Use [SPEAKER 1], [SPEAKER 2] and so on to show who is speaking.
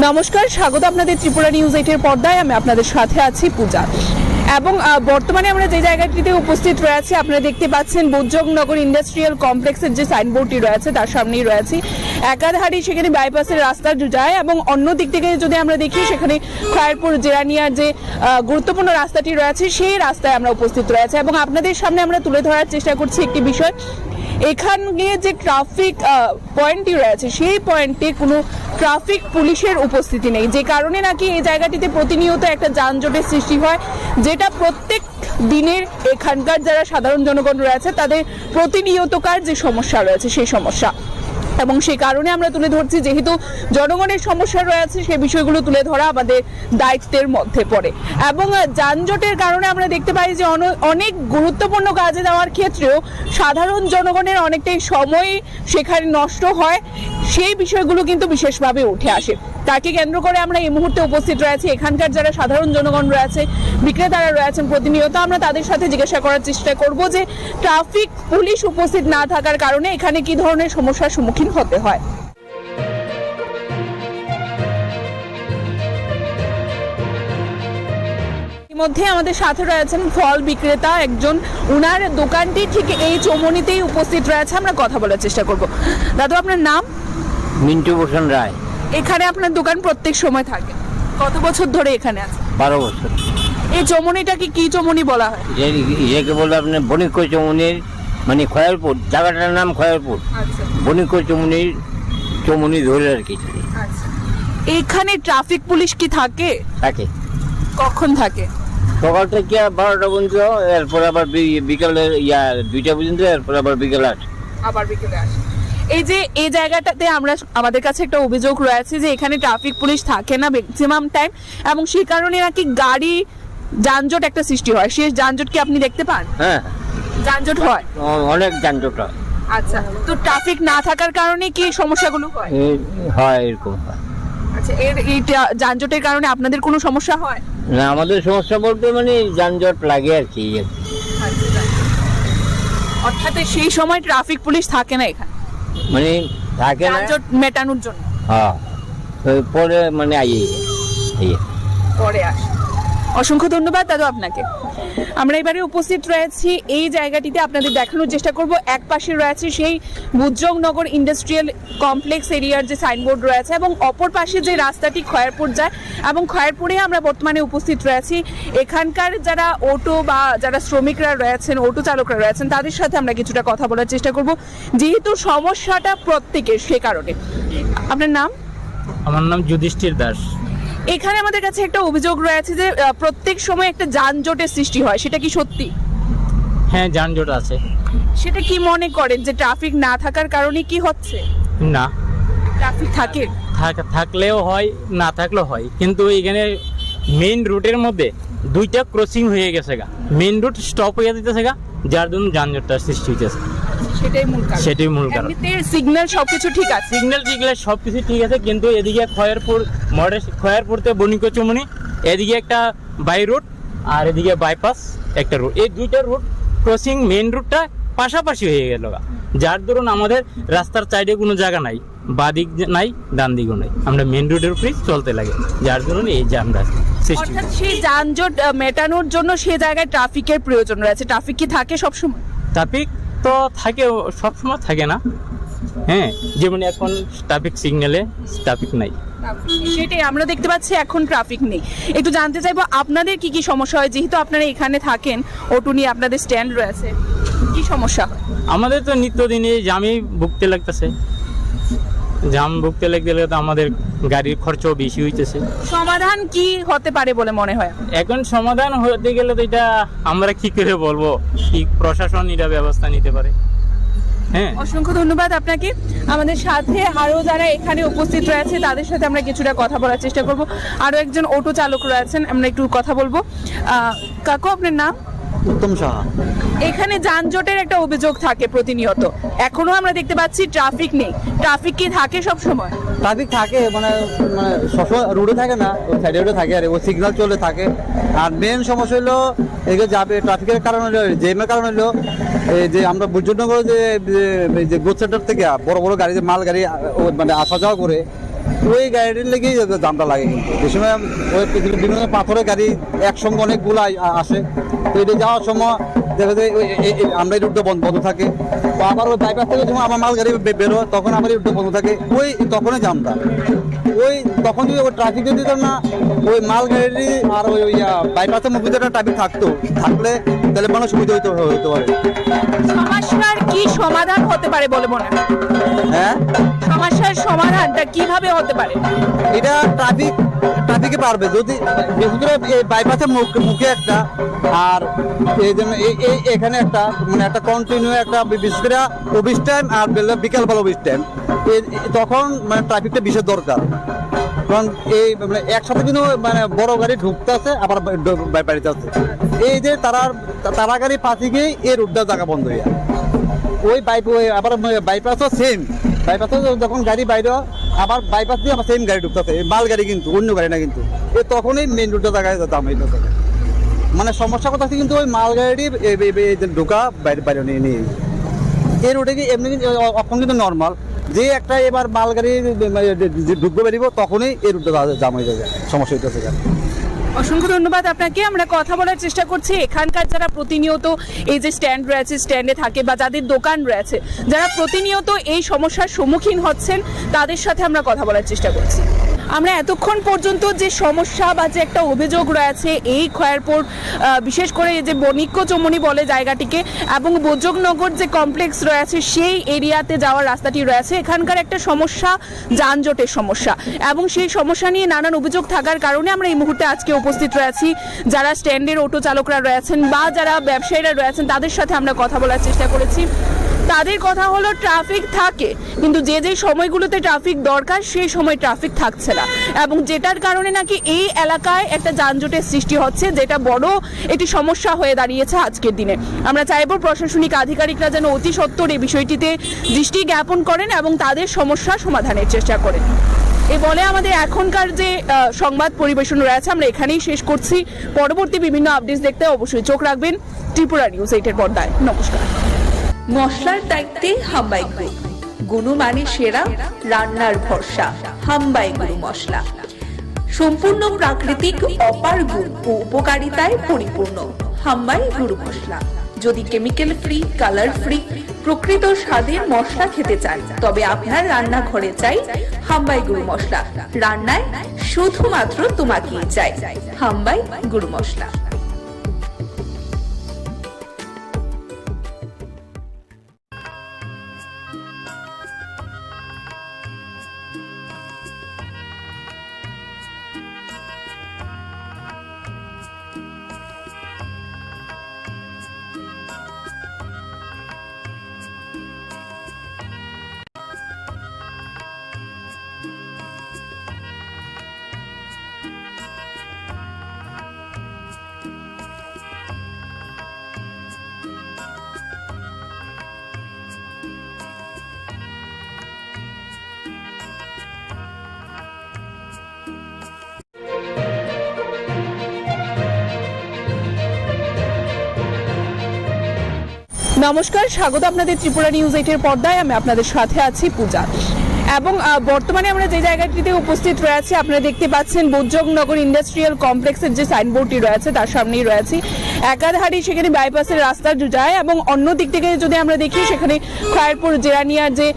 [SPEAKER 1] নমস্কার, স্বাগত আপনাদের ত্রিপুরা নিউজ 8-এর পর্দায়। আমি আপনাদের সাথে আছি পূজা। এবং বর্তমানে আমরা যে জায়গাটিতে উপস্থিত রয়েছি, আপনারা দেখতে পাচ্ছেন বুজজংনগর ইন্ডাস্ট্রিয়াল কমপ্লেক্সের যে সাইনবোর্ডটি রয়েছে তার সামনেই রয়েছি। একাধারে সেখানে বাইপাসের রাস্তা যায় এবং অন্য দিক থেকে যদি আমরা দেখি সেখানে খয়েরপুর জেরানিয়ার যে গুরুত্বপূর্ণ রাস্তাটি রয়েছে সেই রাস্তায় আমরা উপস্থিত রয়েছে এবং আপনাদের সামনে আমরা তুলে ধরার চেষ্টা করছি একটি বিষয়। এখানে যে ট্রাফিক পয়েন্টটি রয়েছে সেই পয়েন্টে কোনো ট্রাফিক পুলিশের উপস্থিতি নেই, যে কারণে নাকি এই জায়গাটিতে প্রতিনিয়ত একটা যানজটের সৃষ্টি হয়, যেটা প্রত্যেক দিনের এখানকার যারা সাধারণ জনগণ রয়েছে তাদের প্রতিনিয়তকার যে সমস্যা রয়েছে সেই সমস্যা। এবং সেই কারণে আমরা তুলে ধরছি, যেহেতু জনগণের সমস্যা রয়েছে সেই বিষয়গুলো তুলে ধরা আমাদের দায়িত্বের মধ্যে পড়ে। এবং যানজটের কারণে আমরা দেখতে পাই যে অনেক গুরুত্বপূর্ণ কাজে যাওয়ার ক্ষেত্রেও সাধারণ জনগণের অনেকটাই সময় সেখানে নষ্ট হয়, সেই বিষয়গুলো কিন্তু বিশেষভাবে উঠে আসে। তাকে কেন্দ্র করে আমরা এই মুহূর্তে উপস্থিত রয়েছি। এখানকার যারা সাধারণ জনগণ রয়েছে, বিক্রেতারা রয়েছেন, প্রতিনিয়ত আমরা তাদের সাথে জিজ্ঞাসা করার চেষ্টা করব যে ট্রাফিক পুলিশ উপস্থিত না থাকার কারণে এখানে কি ধরনের সমস্যার সম্মুখীন হতে হয়। মধ্যে আমাদের সাথে রয়েছেন ফল বিক্রেতা একজন, উনার দোকানটি ঠিক এই চৌমুহনীতেই উপস্থিত রয়েছে। আমরা কথা বলার চেষ্টা করব। দাদু, আপনার নাম?
[SPEAKER 2] মিন্টু ভূষণ রায়।
[SPEAKER 1] এখানে আপনার দোকান প্রত্যেক সময় থাকে? কত বছর ধরে এখানে আছে?
[SPEAKER 2] 12 বছর।
[SPEAKER 1] এই চৌমুহনীটাকে কি চৌমুহনী বলা হয়?
[SPEAKER 2] একে বলে আপনার বণিক চৌমুহনীর, মানে খয়েরপুর, জায়গাটার নাম খয়েরপুর।
[SPEAKER 1] আচ্ছা
[SPEAKER 2] বণিক চৌমুহনী ধরে আর কি।
[SPEAKER 1] আচ্ছা, এখানে ট্রাফিক পুলিশ কি থাকে?
[SPEAKER 2] থাকে।
[SPEAKER 1] কখন থাকে?
[SPEAKER 2] সকাল থেকে 12টা পর্যন্ত, এরপর আবার বিকালে 2টা পর্যন্ত, এরপর আবার বিকেলে 8।
[SPEAKER 1] আবার বিকেলে আসে। এই যে এই জায়গাটাতে আমাদের কাছে একটা অভিযোগ রয়েছে যে এখানে ট্রাফিক পুলিশ থাকে না ম্যাক্সিমাম টাইম, এবং সেই কারণে নাকি গাড়ি যানজট একটা সৃষ্টি হয়। সেই যানজট কি আপনি দেখতে পান?
[SPEAKER 2] হ্যাঁ,
[SPEAKER 1] যানজট হয়,
[SPEAKER 2] অনেক যানজট হয়।
[SPEAKER 1] আচ্ছা, তো ট্রাফিক না থাকার কারণে কি সমস্যাগুলো হয়?
[SPEAKER 2] হয়, এরকম হয়।
[SPEAKER 1] আচ্ছা, এই যানজটের কারণে আপনাদের কোনো সমস্যা হয়
[SPEAKER 2] না? আমাদের সমস্যা বলতে মানে যানজট লাগে আর কি।
[SPEAKER 1] অর্থাৎ সেই সময় ট্রাফিক পুলিশ থাকে না এখানে,
[SPEAKER 2] মানে থাকে না,
[SPEAKER 1] যানজট মেটানোর জন্য।
[SPEAKER 2] হ্যাঁ, পরে মানে
[SPEAKER 1] পরে আসে। অসংখ্য ধন্যবাদ দাদু আপনাকে। আমরা এবারে উপস্থিত রয়েছি এই জায়গাটিতে, আপনাদের দেখানোর চেষ্টা করব। এক পাশে রয়েছে সেই বুজজংনগর ইন্ডাস্ট্রিয়াল কমপ্লেক্স এরিয়ার যে সাইনবোর্ড রয়েছে এবং অপর পাশে যে রাস্তাটি খয়েরপুর যায়, এবং খয়েরপুরে আমরা বর্তমানে উপস্থিত রয়েছি। এখানকার যারা অটো বা যারা শ্রমিকরা রয়েছেন, অটো চালকরা রয়েছেন, তাদের সাথে আমরা কিছুটা কথা বলার চেষ্টা করব, যেহেতু সমস্যাটা প্রত্যেকের। সে কারণে আপনার নাম?
[SPEAKER 3] আমার নাম যুধিষ্ঠির দাস।
[SPEAKER 1] এখানে আমাদের কাছে একটা অভিযোগ রয়েছে যে প্রত্যেক সময় একটা যানজটের সৃষ্টি হয়, সেটা কি সত্যি?
[SPEAKER 3] হ্যাঁ, যানজট আছে।
[SPEAKER 1] সেটা কি মনে করেন যে ট্রাফিক না থাকার কারণে কি হচ্ছে?
[SPEAKER 3] না,
[SPEAKER 1] ট্রাফিক থাকে,
[SPEAKER 3] থাকলেও হয়, না থাকলেও হয়, কিন্তু এখানে মেইন রুটের মধ্যে 2টা ক্রসিং হয়ে গেছে গা, মেইন রুট স্টপ হয়ে যেতেছে গা, যার জন্য যানজটটা সৃষ্টি হইতেছে।
[SPEAKER 1] সেটাই মূল কারণ।
[SPEAKER 3] সেটাই মূল কারণ।
[SPEAKER 1] এমনিতে সিগন্যাল সবকিছু ঠিক আছে,
[SPEAKER 3] সিগন্যাল সবকিছু ঠিক আছে, কিন্তু এদিকে খয়েরপুরতে বণিক চৌমুহনী, এদিকে একটা বাই রুট আর এদিকে বাইপাস একটা রুট, এই 2টা রুট ক্রসিং মেইন রুটটা পাশাপাশি হয়ে গেল, যার দরুন আমাদের রাস্তার সাইডে কোনো জায়গা নাই, বাঁ দিক নাই, ডান দিকও নাই, আমরা মেইন রুটের উপরেই চলতে লাগে, যার দরুন এই জ্যামটা সৃষ্টি।
[SPEAKER 1] অর্থাৎ সেই যানজট মেটানোর জন্য সেই জায়গায় ট্রাফিকের প্রয়োজন রয়েছে। ট্রাফিক কি থাকে সবসময়?
[SPEAKER 3] ট্রাফিক তো থাকে, সবসময় থাকে না। হ্যাঁ, যেমন এখন ট্রাফিক সিগন্যালে ট্রাফিক নাই,
[SPEAKER 1] সেটাই আমরা দেখতে পাচ্ছি এখন ট্রাফিক নেই। একটু জানতে চাইবো আপনাদের কি কি সমস্যা হয়, যেহেতু আপনারা এখানে থাকেন, অটো নিয়ে আপনাদের স্ট্যান্ড রয়েছে, কি সমস্যা হয়?
[SPEAKER 3] আমাদের তো নিত্যদিনে জামই ভুগতে লাগতেছে, জাম ভুগতে লাগতে তো আমাদের গাড়ির খরচও বেশি হইতেছে।
[SPEAKER 1] সমাধান কি হতে পারে বলে মনে হয়?
[SPEAKER 3] এখন সমাধান হতে গেলে তো এটা আমরা কি করে বলবো, কি প্রশাসন এটা ব্যবস্থা নিতে পারে। হ্যাঁ,
[SPEAKER 1] অসংখ্য ধন্যবাদ আপনাকে। আমাদের সাথে আরো যারা এখানে উপস্থিত রয়েছে তাদের সাথে আমরা কিছুটা কথা বলার চেষ্টা করব। আরো একজন অটো চালক রয়েছেন, আমরা একটু কথা বলবো। কাকু, আপনার নাম?
[SPEAKER 4] উত্তম সাহা।
[SPEAKER 1] এখানে যানজটের একটা অভিযোগ থাকে প্রতিনিয়ত, এখনো আমরা দেখতে পাচ্ছি ট্রাফিক নেই। ট্রাফিক কি থাকে সব সময়?
[SPEAKER 4] ট্রাফিক থাকে, মানে সবসময় রোডে থাকে না, ওই সাইডে রোডে থাকে, আর ওই সিগন্যাল চলে থাকে। আর মেন সমস্যা হলো এগুলো যাবে ট্রাফিকের কারণ হলো, জ্যামের কারণ হলো এই যে আমরা বুজজংনগর যে গোদ সেন্টার থেকে বড় বড় গাড়ি, মাল গাড়ি মানে আসা যাওয়া করে, ওই গাড়ির লেগেই দামটা লাগে কিন্তু যে সময় ওই বিভিন্ন পাথরের গাড়ি একসঙ্গে অনেকগুলো আসে, তো এটা যাওয়ার সময় দেখা যায় আমরা এই রুটটা বন্ধ থাকে, তো আবার ওই বাইপাস থেকে যখন আমার মাল গাড়ি বেরোয় তখন আমার এই রুটটা বন্ধ থাকে, ওই তখনই জামটা। ওই তখন যদি ওই ট্রাফিক যদি দিত না, ওই মাল গাড়ি আর ওই বাইপাসের মধ্যে একটা ট্রাফিক থাকলে তাহলে মানুষ সুবিধা হতে পারে।
[SPEAKER 1] সমস্যার কি সমাধান হতে পারে বলে মনে হয়?
[SPEAKER 4] হ্যাঁ,
[SPEAKER 1] সমস্যার সমাধানটা কিভাবে হতে পারে?
[SPEAKER 4] এটা ট্রাফিকে পারবে যদি বিশেষ করে এই বাইপাসের মুখে একটা, আর এই জন্য এখানে একটা মানে একটা কন্টিনিউ একটা বিশেষ করে অফিস টাইম আর বিকালবেলা অফিস টাইম, তখন মানে ট্রাফিকটা বিশেষ দরকার। কারণ এই মানে একসাথে কিন্তু মানে বড় গাড়ি ঢুকতে আছে আবার বাড়িতে আছে, এই যে তারা গাড়ি পাশে গিয়ে এই রোডটা জায়গা বন্ধ হয়ে যায়। ওই আবার বাইপাসও সেম, বাইপাসও যখন গাড়ি বাইরে আবার বাইপাস দিয়ে আবার সেম গাড়ি ঢুকতেছে, মাল গাড়ি কিন্তু অন্য গাড়ি না কিন্তু, তখনই মেন রোডটা জায়গায় দাম হইতে থাকে। মানে সমস্যা কথা আছে কিন্তু ওই মাল গাড়ি ঢোকা বাইরে নিয়ে এই রোডে কি এমনি এখন কিন্তু নর্মাল, যে একটা এবার মাল গাড়ি ঢুকবে বেরিব তখনই এই রোডটা জাম হয়ে যাবে, সমস্যা হইতেছে।
[SPEAKER 1] অসংখ্য ধন্যবাদ আপনাকে। আমরা কথা বলার চেষ্টা করছি এখানকার যারা প্রতিনিয়ত এই যে স্ট্যান্ড রয়েছে, স্ট্যান্ডে থাকে বা যাদের দোকান রয়েছে, যারা প্রতিনিয়ত এই সমস্যার সম্মুখীন হচ্ছেন, তাদের সাথে আমরা কথা বলার চেষ্টা করছি। আমরা এতক্ষণ পর্যন্ত যে সমস্যা বা যে একটা অভিযোগ রয়েছে এই খয়েরপুর, বিশেষ করে এই যে বণিক্য চৌমুহনী বলে জায়গাটিকে, এবং বোজগনগর যে কমপ্লেক্স রয়েছে সেই এরিয়াতে যাওয়ার রাস্তাটি রয়েছে, এখানকার একটা সমস্যা যানজটের সমস্যা, এবং সেই সমস্যা নিয়ে নানান অভিযোগ থাকার কারণে আমরা এই মুহূর্তে আজকে উপস্থিত রয়েছি। যারা স্ট্যান্ডের অটো চালকরা রয়েছেন বা যারা ব্যবসায়ীরা রয়েছেন তাদের সাথে আমরা কথা বলার চেষ্টা করেছি। তাদের কথা হলো ট্রাফিক থাকে, কিন্তু যে যে সময়গুলোতে ট্রাফিক দরকার সেই সময় ট্রাফিক থাকছে না, এবং যেটার কারণে নাকি এই এলাকায় একটা যানজটের সৃষ্টি হচ্ছে, যেটা বড় একটি সমস্যা হয়ে দাঁড়িয়েছে আজকের দিনে। আমরা চাইব প্রশাসনিক আধিকারিকরা যেন অতি সত্বর এই বিষয়টিতে দৃষ্টি জ্ঞাপন করেন এবং তাদের সমস্যা সমাধানের চেষ্টা করেন। এই বলে আমাদের এখনকার যে সংবাদ পরিবেশন রয়েছে আমরা এখানেই শেষ করছি। পরবর্তী বিভিন্ন আপডেটস দেখতে অবশ্যই চোখ রাখবেন ত্রিপুরা নিউজ 8-এর পর্দায়। নমস্কার।
[SPEAKER 5] মশলার দায়িত্বে হাম্বাই গ্রুপ, গুণমানে সেরা, রান্নার ভরসা। হাম্বাই গুরু মশলা সম্পূর্ণ প্রাকৃতিক, অপার গুণ ও উপকারিতায় পরিপূর্ণ। হাম্বাই গুরু মশলা। যদি কেমিক্যাল ফ্রি, কালার ফ্রি, প্রকৃত স্বাদের মশলা খেতে চান, তবে আপনার রান্নাঘরে চাই হাম্বাই গুরু মশলা। রান্নায় শুধুমাত্র তোমাকেই চাই হাম্বাই গুরু মশলা।
[SPEAKER 1] নমস্কার, স্বাগত আপনাদের ত্রিপুরা নিউজ 8-এর পর্দায়। আমি আপনাদের সাথে আছি পূজা, এবং বর্তমানে আমরা যে জায়গাটিতে উপস্থিত রয়েছি আপনারা দেখতে পাচ্ছেন বোজগনগর ইন্ডাস্ট্রিয়াল কমপ্লেক্সের যে সাইনবোর্ডটি রয়েছে তার সামনেই রয়েছি। একাধারে সেখানে বাইপাসের রাস্তা যায়, এবং অন্য দিক থেকে যদি আমরা দেখি সেখানে খয়েরপুর জেরানিয়ার যে